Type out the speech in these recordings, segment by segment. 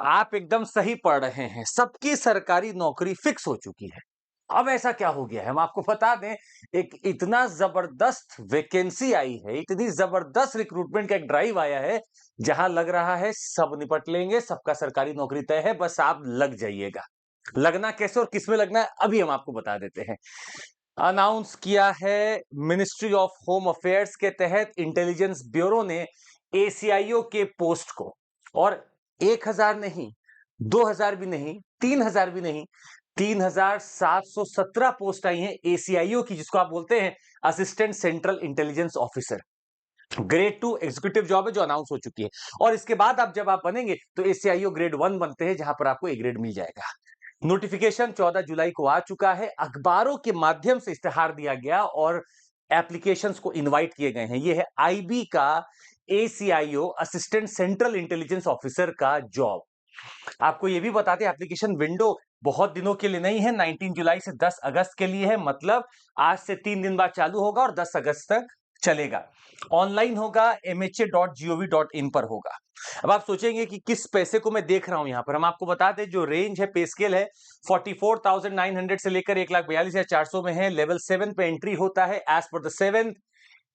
आप एकदम सही पढ़ रहे हैं। सबकी सरकारी नौकरी फिक्स हो चुकी है। अब ऐसा क्या हो गया है? हम आपको बता दें, एक इतना जबरदस्त वैकेंसी आई है, इतनी जबरदस्त रिक्रूटमेंट का एक ड्राइव आया है, जहां लग रहा है सब निपट लेंगे, सबका सरकारी नौकरी तय है, बस आप लग जाइएगा। लगना कैसे और किसमें लगना है, अभी हम आपको बता देते हैं। अनाउंस किया है मिनिस्ट्री ऑफ होम अफेयर्स के तहत इंटेलिजेंस ब्यूरो ने एसीआईओ के पोस्ट को, और 1,000 नहीं, 2,000 भी नहीं, 3,000 भी नहीं, 3,717 पोस्ट आई हैं एसीआईओ की, जिसको आप बोलते हैं assistant central intelligence officer. Grade 2 executive job है जो अनाउंस हो चुकी है, और इसके बाद अब जब आप बनेंगे तो एसीआईओ ग्रेड 1 बनते हैं, जहां पर आपको ए ग्रेड मिल जाएगा। नोटिफिकेशन 14 जुलाई को आ चुका है, अखबारों के माध्यम से इस्तेहार दिया गया और एप्लीकेशंस को इनवाइट किए गए हैं। यह है आईबी का ACIO assistant central intelligence officer का जॉब। आपको यह भी बताते हैं एप्लीकेशन विंडो बहुत दिनों के लिए नहीं है, 19 जुलाई से 10 अगस्त के लिए है, मतलब आज से 3 दिन बाद चालू होगा और 10 अगस्त तक चलेगा। ऑनलाइन होगा, mha.gov.in पर होगा। अब आप सोचेंगे कि किस पैसे को मैं देख रहा हूं यहां पर, हम आपको बता दें जो रेंज है, पे स्केल है 44,900 से लेकर 1,42,400 में है। लेवल 7 पे एंट्री होता है एज पर द 7th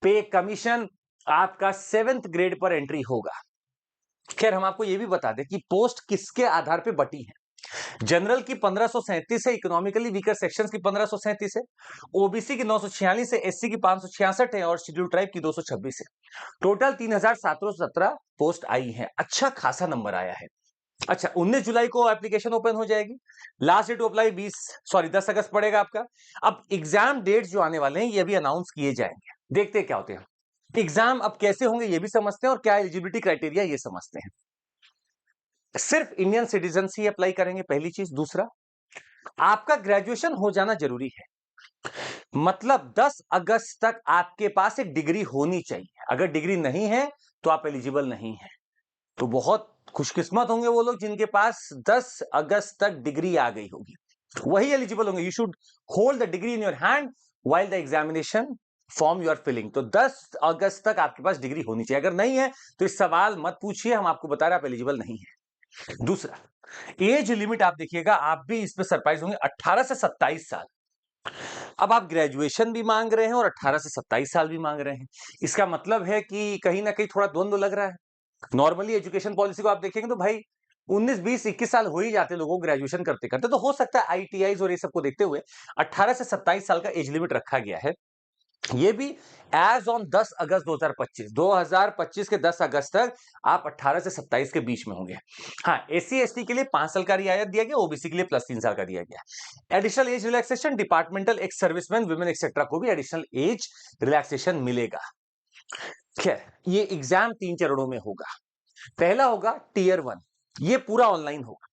पे कमीशन, आपका 7th ग्रेड पर एंट्री होगा। खैर हम आपको यह भी बता दें कि पोस्ट किसके आधार पर बटी है। जनरल की 1537 है, इकोनॉमिकली वीकर सेक्शंस की 1537 है, ओबीसी की 946 है, एससी की 566 है और शेड्यूल ट्राइब की 226 है। टोटल 3,717 पोस्ट आई है। अच्छा खासा नंबर आया है। अच्छा, 19 जुलाई को एप्लीकेशन ओपन हो जाएगी। लास्ट डेट टू अप्लाई 10 अगस्त पड़ेगा आपका। अब एग्जाम डेट्स जो आने वाले हैं ये भी अनाउंस किए जाएंगे, देखते हैं क्या होते हैं। एग्जाम अब कैसे होंगे ये भी समझते हैं और क्या एलिजिबिलिटी क्राइटेरिया ये समझते हैं। सिर्फ इंडियन सिटीजन ही अप्लाई करेंगे, पहली चीज। दूसरा, आपका ग्रेजुएशन हो जाना जरूरी है, मतलब 10 अगस्त तक आपके पास एक डिग्री होनी चाहिए। अगर डिग्री नहीं है तो आप एलिजिबल नहीं है। तो बहुत खुशकिस्मत होंगे वो लोग जिनके पास 10 अगस्त तक डिग्री आ गई होगी, वही एलिजिबल होंगे। You should hold the degree in your hand while the examination form you are filling. तो 10 अगस्त तक आपके पास डिग्री होनी चाहिए। अगर नहीं है तो इस सवाल मत पूछिए, हम आपको बता रहे हैं आप एलिजिबल नहीं है। दूसरा, एज लिमिट आप देखिएगा, आप भी इस पे सरप्राइज होंगे, 18 से 27 साल। अब आप ग्रेजुएशन भी मांग रहे हैं और 18 से 27 साल भी मांग रहे हैं, इसका मतलब है कि कहीं ना कहीं थोड़ा द्वंद्व लग रहा है। नॉर्मली एजुकेशन पॉलिसी को आप देखेंगे तो भाई 19, 20, 21 साल हो ही जाते लोगों को ग्रेजुएशन करते करते, तो हो सकता है आईटीआईज और ये सबको देखते हुए 18 से 27 साल का एज लिमिट रखा गया है। ये भी एज ऑन 10 अगस्त 2025 के 10 अगस्त तक आप 18 से 27 के बीच में होंगे। हाँ, एससी एसटी के लिए 5 साल का रियायत दिया गया, ओबीसी के लिए +3 साल का दिया गया। Additional age relaxation, departmental ex serviceman, women etcetera को भी एडिशनल एज रिलैक्सेशन मिलेगा। खैर, ये एग्जाम 3 चरणों में होगा। पहला होगा टीयर 1, ये पूरा ऑनलाइन होगा।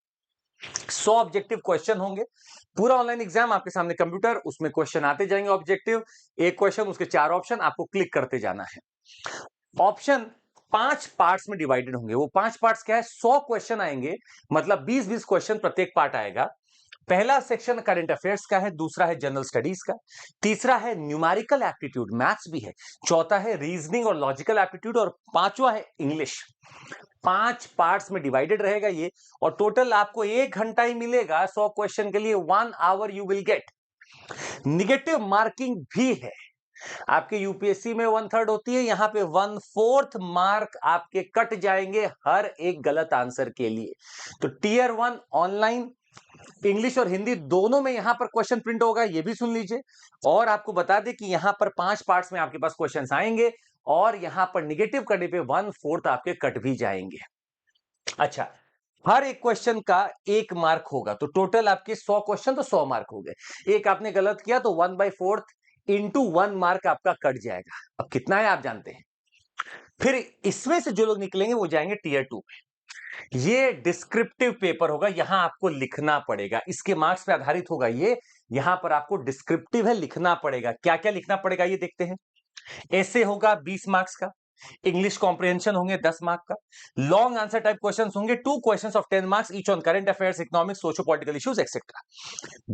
100 ऑब्जेक्टिव क्वेश्चन होंगे, पूरा ऑनलाइन एग्जाम, आपके सामने कंप्यूटर, उसमें क्वेश्चन आते जाएंगे ऑब्जेक्टिव, एक क्वेश्चन उसके 4 ऑप्शन, आपको क्लिक करते जाना है। ऑप्शन 5 पार्ट्स में डिवाइडेड होंगे। वो 5 पार्ट्स क्या है, 100 क्वेश्चन आएंगे, मतलब 20-20 क्वेश्चन प्रत्येक पार्ट आएगा। पहला सेक्शन करंट अफेयर्स का है, दूसरा है जनरल स्टडीज का, तीसरा है न्यूमेरिकल एप्टीट्यूड, मैथ्स भी है, चौथा है रीजनिंग और लॉजिकल एप्टीट्यूड, और पांचवा है इंग्लिश। 5 पार्ट्स में डिवाइडेड रहेगा ये, और टोटल आपको 1 घंटा ही मिलेगा 100 क्वेश्चन के लिए, 1 hour you will get. Negative marking भी है, आपके यूपीएससी में 1/3 होती है, यहां पे 1/4 मार्क आपके कट जाएंगे हर एक गलत आंसर के लिए। तो टीयर 1 ऑनलाइन, इंग्लिश और हिंदी दोनों में यहां पर क्वेश्चन प्रिंट होगा, ये भी सुन लीजिए। और आपको बता दें कि यहां पर 5 पार्ट्स में आपके पास क्वेश्चंस आएंगे, और यहां पर निगेटिव करने पे 1/4 आपके कट भी जाएंगे। अच्छा, हर एक क्वेश्चन का 1 मार्क होगा, तो टोटल आपके 100 क्वेश्चन तो 100 मार्क हो गए। एक आपने गलत किया तो 1/4 इंटू 1 मार्क आपका कट जाएगा। अब कितना है आप जानते हैं। फिर इसमें से जो लोग निकलेंगे वो जाएंगे टीयर 2 में। ये डिस्क्रिप्टिव पेपर होगा, यहां आपको लिखना पड़ेगा, इसके मार्क्स पे आधारित होगा ये। यहां पर आपको डिस्क्रिप्टिव है, लिखना पड़ेगा। क्या क्या लिखना पड़ेगा ये देखते हैं। ऐसे होगा 20 मार्क्स का, इंग्लिश कॉम्प्रिहेंशन होंगे 10 मार्क का, लॉन्ग आंसर टाइप क्वेश्चंस होंगे 2 questions of 10 marks each on current affairs, economics, socio political issues etcetera.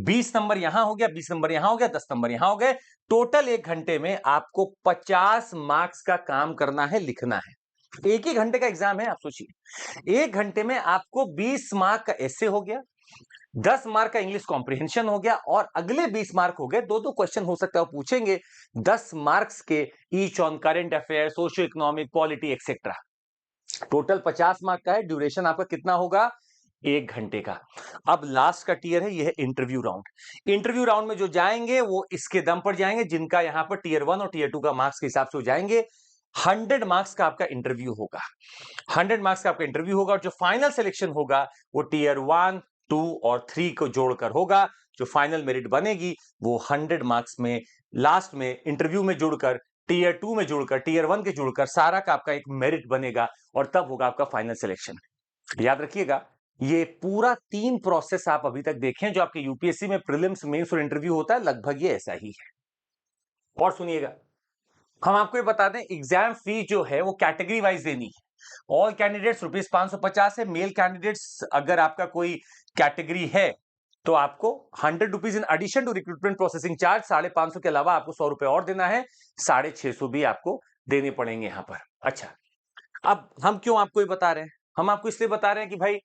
20 number यहां हो गया, 20 नंबर यहां हो गया, 10 नंबर यहां हो गए। टोटल 1 घंटे में आपको 50 मार्क्स का काम करना है, लिखना है। एक ही घंटे का एग्जाम है, आप सोचिए 1 घंटे में आपको 20 मार्क का एसे हो गया, 10 मार्क का इंग्लिश कॉम्प्रिहेंशन हो गया और अगले 20 मार्क हो गए, दो क्वेश्चन हो सकता है वो पूछेंगे 10 मार्क्स के, each on current affair, socio economic, polity etcetera. Total 50 mark का है, ड्यूरेशन आपका कितना होगा, 1 घंटे का। अब लास्ट का टीयर है, यह है इंटरव्यू राउंड। इंटरव्यू राउंड में जो जाएंगे वो इसके दम पर जाएंगे, जिनका यहां पर टीयर 1 और टीयर 2 का मार्क्स के हिसाब से हो जाएंगे। 100 मार्क्स का आपका इंटरव्यू होगा, 100 मार्क्स का आपका इंटरव्यू होगा और जो फाइनल सिलेक्शन होगा वो टीयर 1, 2 और 3 को जोड़कर होगा। जो फाइनल मेरिट बनेगी वो 100 मार्क्स में लास्ट में इंटरव्यू में जुड़कर, टीयर 2 में जुड़कर, टीयर 1 के जुड़कर सारा का आपका एक मेरिट बनेगा और तब होगा आपका फाइनल सिलेक्शन। याद रखिएगा, ये पूरा 3 प्रोसेस आप अभी तक देखें जो आपके यूपीएससी में प्रीलिम्स, मेंस और इंटरव्यू होता है, लगभग ये ऐसा ही है। और सुनिएगा, हम आपको ये बता दें, एग्जाम फी जो है वो कैटेगरी वाइज देनी है। ऑल कैंडिडेट्स ₹550 है। मेल कैंडिडेट्स अगर आपका कोई कैटेगरी है तो आपको ₹100 in addition to recruitment processing charge, 550 के अलावा आपको ₹100 और देना है, 650 भी आपको देने पड़ेंगे यहां पर। अच्छा, अब हम क्यों आपको ये बता रहे हैं, हम आपको इसलिए बता रहे हैं कि भाई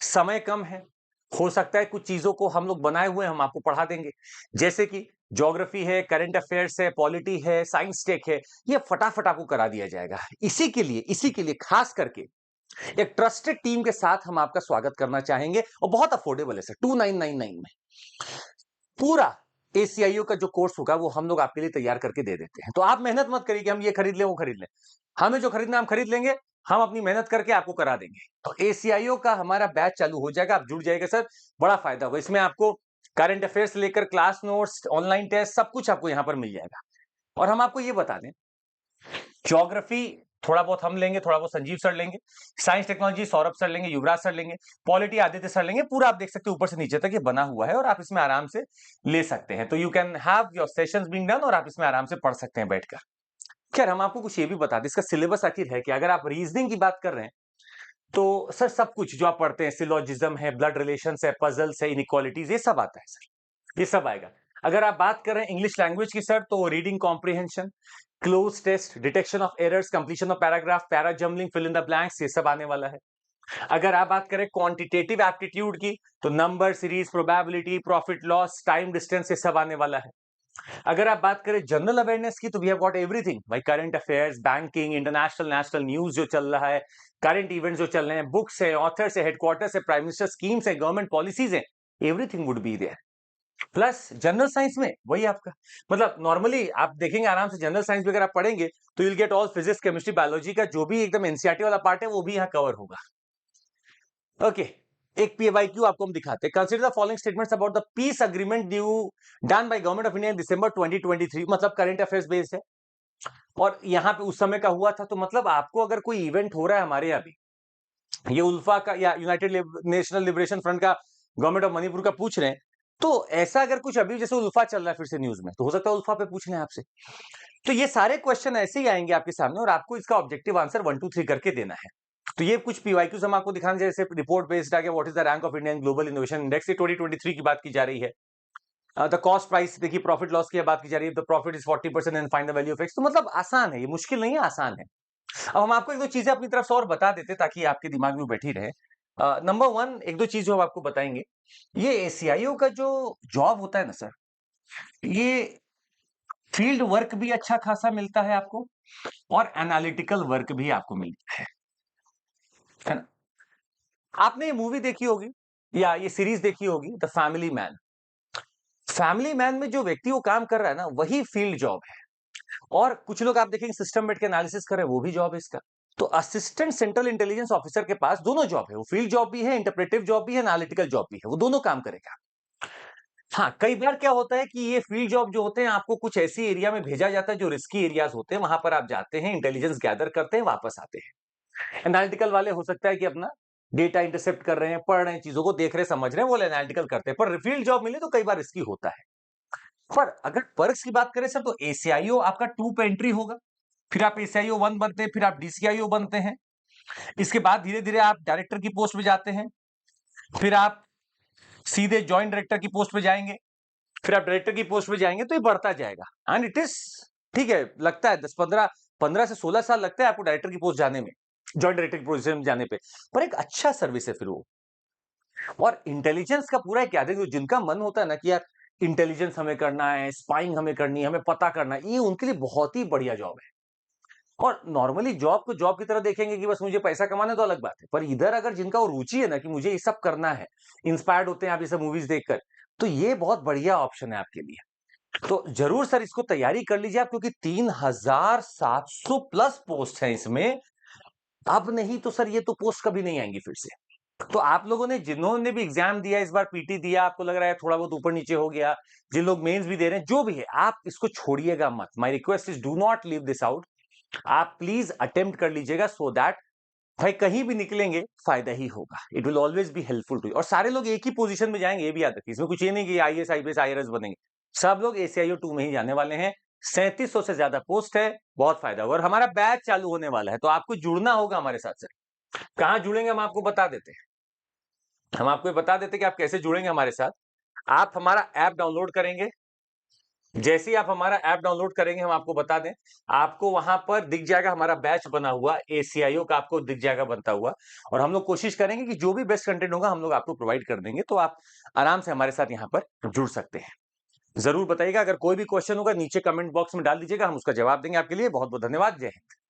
समय कम है, हो सकता है कुछ चीजों को हम लोग बनाए हुए हम आपको पढ़ा देंगे, जैसे कि ज्योग्राफी है, करंट अफेयर्स है, पॉलिटी है, साइंस टेक है, ये फटाफट आपको करा दिया जाएगा। इसी के लिए खास करके एक ट्रस्टेड टीम के साथ हम आपका स्वागत करना चाहेंगे और बहुत अफोर्डेबल है सर, 2999 में पूरा एसीआईओ का जो कोर्स होगा वो हम लोग आपके लिए तैयार करके दे देते हैं। तो आप मेहनत मत करिए कि हम ये खरीद लें वो खरीद लें, हमें जो खरीदना हम खरीद लेंगे, हम अपनी मेहनत करके आपको करा देंगे। तो एसीआईओ का हमारा बैच चालू हो जाएगा, आप जुड़ जाएगा सर, बड़ा फायदा होगा। इसमें आपको करंट अफेयर्स लेकर क्लास नोट्स, ऑनलाइन टेस्ट, सब कुछ आपको यहां पर मिल जाएगा। और हम आपको ये बता दें, ज्योग्राफी थोड़ा बहुत हम लेंगे, थोड़ा बहुत संजीव सर लेंगे, साइंस टेक्नोलॉजी सौरभ सर लेंगे, युवराज सर लेंगे, पॉलिटी आदित्य सर लेंगे। पूरा आप देख सकते हैं ऊपर से नीचे तक ये बना हुआ है और आप इसमें आराम से ले सकते हैं। तो you can have your sessions being done और आप इसमें आराम से पढ़ सकते हैं बैठकर। खैर, हम आपको कुछ ये भी बता दें, इसका सिलेबस आखिर है कि अगर आप रीजनिंग की बात कर रहे हैं तो सर सब कुछ जो आप पढ़ते हैं, सिलोजिज्म है, ब्लड रिलेशंस है, पजल्स है, इनइक्वालिटीज, ये सब आता है सर, ये सब आएगा। अगर आप बात कर रहे हैं इंग्लिश लैंग्वेज की सर, तो reading comprehension, cloze test, detection of errors, completion of paragraph, para jumbling, fill in the blanks, ये सब आने वाला है। अगर आप बात करें क्वांटिटेटिव एप्टीट्यूड की, तो number series, probability, profit loss, time distance, ये सब आने वाला है। अगर आप बात करें जनरल अवेयरनेस की, तो वी हैव गॉट एवरीथिंग भाई, current affairs, banking, international national news जो चल रहा है, करंट इवेंट्स जो चल रहे हैं, बुक्स है, ऑथर्स है, हेडक्वार्टर्स है, प्राइम मिनिस्टर स्कीम्स है, गवर्नमेंट पॉलिसीज है, everything would be there. Plus general science में वही आपका, मतलब नॉर्मली आप देखेंगे आराम से जनरल साइंस भी अगर आप पढ़ेंगे तो you'll get all physics, chemistry, biology का जो भी एकदम एनसीईआरटी वाला पार्ट है वो भी यहाँ कवर होगा। ओके, एक पीवाईक्यू आपको हम दिखाते हैं। Consider the following statements about the peace agreement due done by government of India in December 2023, मतलब करंट अफेयर्स बेस्ड है और यहाँ पे उस समय का हुआ था। तो मतलब आपको अगर कोई इवेंट हो रहा है हमारे यहाँ भी, ये उल्फा का या यूनाइटेड नेशनल लिबरेशन फ्रंट का, गवर्नमेंट ऑफ मणिपुर का पूछ रहे हैं, तो ऐसा अगर कुछ अभी जैसे उल्फा चल रहा है फिर से न्यूज में, तो हो सकता है उल्फा पे पूछ लें आपसे। तो ये सारे क्वेश्चन ऐसे ही आएंगे आपके सामने और आपको इसका ऑब्जेक्टिव आंसर 1 2 3 करके देना है। तो ये कुछ पीवाईक्यूज हम आपको दिखाने, जैसे रिपोर्ट बेस्ड आ गया, what is the rank of India in global innovation index, 2023 की बात की जा रही है। द कॉस्ट प्राइस देखिए, प्रॉफिट लॉस की बात की जा रही है, the profit is 40% and find the value of x. तो मतलब आसान है, ये मुश्किल नहीं है, आसान है। अब हम आपको एक दो चीजें अपनी तरफ से और बता देते ताकि आपके दिमाग में बैठी रहे। नंबर 1, एक दो चीज जो हम आपको बताएंगे, ये एसीआईओ का जो जॉब होता है ना सर, ये फील्ड वर्क भी अच्छा खासा मिलता है आपको और एनालिटिकल वर्क भी आपको मिलता है ना। आपने ये मूवी देखी होगी या ये सीरीज देखी होगी, the family man. Family man में जो व्यक्ति वो काम कर रहा है ना, वही फील्ड जॉब है। और कुछ लोग आप देखेंगे सिस्टम बैठ के एनालिसिस कर रहे हैं, वो भी जॉब है इसका। तो असिस्टेंट सेंट्रल इंटेलिजेंस ऑफिसर के पास दोनों जॉब है, वो फील्ड जॉब भी है, इंटरप्रेटिव जॉब भी है, एनालिटिकल जॉब भी है, वो दोनों काम करेगा। हाँ, कई बार क्या होता है कि ये फील्ड जॉब जो होते हैं, आपको कुछ ऐसी एरिया में भेजा जाता है जो रिस्की एरियाज होते हैं, वहां पर आप जाते हैं, इंटेलिजेंस गैदर करते हैं, वापस आते हैं। एनालिटिकल वाले हो सकता है कि अपना डेटा इंटरसेप्ट कर रहे हैं, पढ़ रहे हैं, चीजों को देख रहे हैं, समझ रहे हैं, वो एनालिटिकल करते हैं। पर फील्ड जॉब मिले तो कई बार रिस्की होता है। पर अगर पर्क्स की बात करें सर, तो एसीआईओ आपका 2 पे एंट्री होगा, फिर आप एसीआईओ 1 बनते हैं, फिर आप डीसीआईओ बनते हैं, इसके बाद धीरे धीरे आप डायरेक्टर की पोस्ट पे जाते हैं, फिर आप सीधे ज्वाइंट डायरेक्टर की पोस्ट पे जाएंगे, फिर आप डायरेक्टर की पोस्ट पे जाएंगे, तो ये बढ़ता जाएगा। एंड इट इज ठीक है, लगता है 10 15 15 से 16 साल लगता है आपको डायरेक्टर की पोस्ट जाने में। जॉइंट डायरेक्टर की पोजीशन में जाने पे, पर एक अच्छा सर्विस है फिर वो। और इंटेलिजेंस का पूरा क्या देखो, जिनका मन होता है ना कि यार इंटेलिजेंस हमें करना है, स्पाइंग हमें करनी है, हमें पता करना है, ये उनके लिए बहुत ही बढ़िया जॉब है। और नॉर्मली जॉब को जॉब की तरह देखेंगे कि बस मुझे पैसा कमाना है तो अलग बात है, पर इधर अगर जिनका वो रुचि है ना कि मुझे ये सब करना है, इंस्पायर्ड होते हैं आप ये सब मूवीज देखकर, तो ये बहुत बढ़िया ऑप्शन है आपके लिए। तो जरूर सर इसको तैयारी कर लीजिए आप, क्योंकि 3700 प्लस पोस्ट है इसमें। अब नहीं तो सर ये तो पोस्ट कभी नहीं आएंगी फिर से। तो आप लोगों ने जिन्होंने भी एग्जाम दिया, इस बार पीटी दिया, आपको लग रहा है थोड़ा बहुत ऊपर नीचे हो गया, जिन लोग मेंस भी दे रहे हैं, जो भी है, आप इसको छोड़िएगा मत। My request is do not leave this out. आप प्लीज अटेम्प्ट कर लीजिएगा, सो दैट भाई कहीं भी निकलेंगे फायदा ही होगा। It will always be helpful to you. और सारे लोग एक ही पोजीशन में जाएंगे, ये भी याद रखिए। इसमें कुछ ये नहीं कि आईएएस आईपीएस आईआरएस बनेंगे, सब लोग एसीआईओ 2 में ही जाने वाले हैं। 3700 से ज्यादा पोस्ट है, बहुत फायदा होगा। और हमारा बैच चालू होने वाला है, तो आपको जुड़ना होगा हमारे साथ। सर कहाँ जुड़ेंगे हम आपको बता देते हैं। हम आपको बता देते हैं कि आप कैसे जुड़ेंगे हमारे साथ। आप हमारा ऐप डाउनलोड करेंगे। जैसे ही आप हमारा ऐप डाउनलोड करेंगे, हम आपको बता दें, आपको वहां पर दिख जाएगा हमारा बैच बना हुआ, एसीआईओ का आपको दिख जाएगा बनता हुआ। और हम लोग कोशिश करेंगे कि जो भी बेस्ट कंटेंट होगा हम लोग आपको प्रोवाइड कर देंगे, तो आप आराम से हमारे साथ यहाँ पर जुड़ सकते हैं। जरूर बताइएगा, अगर कोई भी क्वेश्चन होगा नीचे कमेंट बॉक्स में डाल दीजिएगा, हम उसका जवाब देंगे आपके लिए। बहुत बहुत धन्यवाद। जय हिंद।